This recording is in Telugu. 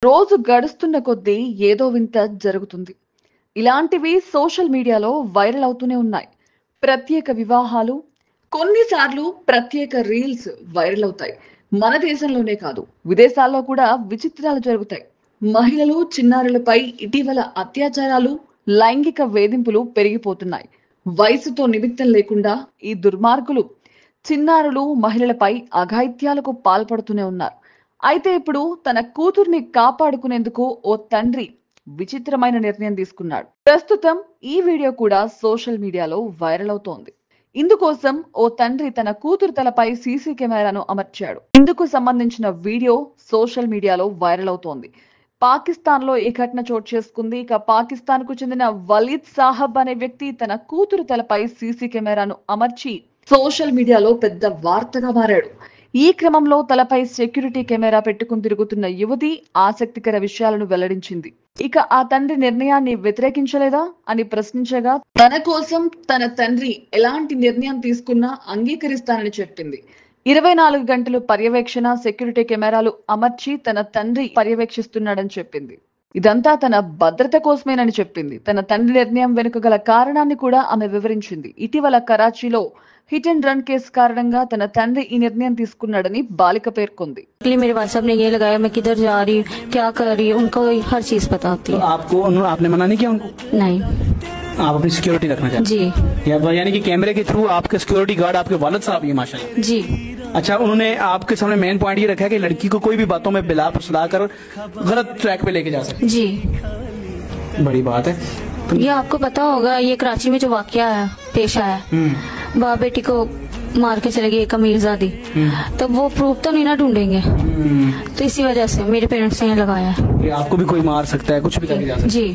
రోజు గడుస్తున్న కొద్దీ ఏదో వింత జరుగుతుంది. ఇలాంటివి సోషల్ మీడియాలో వైరల్ అవుతూనే ఉన్నాయి. ప్రత్యేక వివాహాలు, కొన్నిసార్లు ప్రత్యేక రీల్స్ వైరల్ అవుతాయి. మన దేశంలోనే కాదు, విదేశాల్లో కూడా విచిత్రాలు జరుగుతాయి. మహిళలు, చిన్నారులపై ఇటీవల అత్యాచారాలు, లైంగిక వేధింపులు పెరిగిపోతున్నాయి. వయసుతో నిమిత్తం లేకుండా ఈ దుర్మార్గులు చిన్నారులు, మహిళలపై అఘాయిత్యాలకు పాల్పడుతూనే ఉన్నారు. అయితే ఇప్పుడు తన కూతుర్ని కాపాడుకునేందుకు ఓ తండ్రి విచిత్రమైన నిర్ణయం తీసుకున్నాడు. ప్రస్తుతం ఈ వీడియో కూడా సోషల్ మీడియాలో వైరల్ అవుతోంది. ఇందుకోసం ఓ తండ్రి తన కూతురు తలపై సీసీ కెమెరాను అమర్చాడు. ఇందుకు సంబంధించిన వీడియో సోషల్ మీడియాలో వైరల్ అవుతోంది. పాకిస్తాన్ లో ఈ ఘటన చోటు చేసుకుంది. ఇక పాకిస్తాన్ కు చెందిన వలీద్ సాహబ్ అనే వ్యక్తి తన కూతురు తలపై సీసీ కెమెరాను అమర్చి సోషల్ మీడియాలో పెద్ద వార్తగా మారాడు. ఈ క్రమంలో తలపై సెక్యూరిటీ కెమెరా పెట్టుకుని తిరుగుతున్న యువతి ఆసక్తికర విషయాలను వెల్లడించింది. ఇక ఆ తండ్రి నిర్ణయాన్ని వ్యతిరేకించలేదా అని ప్రశ్నించగా, తన కోసం తన తండ్రి ఎలాంటి నిర్ణయం తీసుకున్నా అంగీకరిస్తానని చెప్పింది. 24 గంటలు పర్యవేక్షణ, సెక్యూరిటీ కెమెరాలు అమర్చి తన తండ్రి పర్యవేక్షిస్తున్నాడని చెప్పింది. ఇదంతా తన భద్రత కోసమేనని చెప్పింది. తన తండ్రి నిర్ణయం వెనుక గల కారణాన్ని కూడా ఆమె వివరించింది. ఇటీవల కరాచీలో హిట్ అండ్ రన్ కేసు కారణంగా తన తండ్రి ఈ నిర్ణయం తీసుకున్నాడని బాలిక పేర్కొంది. मेरे व्हाट्सएप ने ये लगाया मैं किधर जा रही हूँ, क्या कर रही हूँ, उनको हर चीज पता होती है। आपने मना नहीं किया उनको? नहीं। आप अपनी सिक्योरिटी रखना चाहते जी। यानी कि कैमरे के थ्रू आपके सिक्योरिटी गार्ड आपके वालिद साहब ही माशाल्लाह। जी। अच्छा, उन्होंने आपके सामने मेन पॉइंट ये रखा है कि लड़की को कोई भी बातों में बिला फुसला कर गलत ट्रैक पे लेके जा सकते। जी। बड़ी बात है। ये आपको पता होगा, ये कराची में जो वाकया पेश आया, बाप बेटी को मार के चले गई एक अमीरजादी, तो वो प्रूफ तो नहीं ना ढूंढेंगे, तो इसी वजह से मेरे पेरेंट्स ने लगाया है। आपको भी कोई मार सकता है, कुछ भी करके जा सकता है। जी।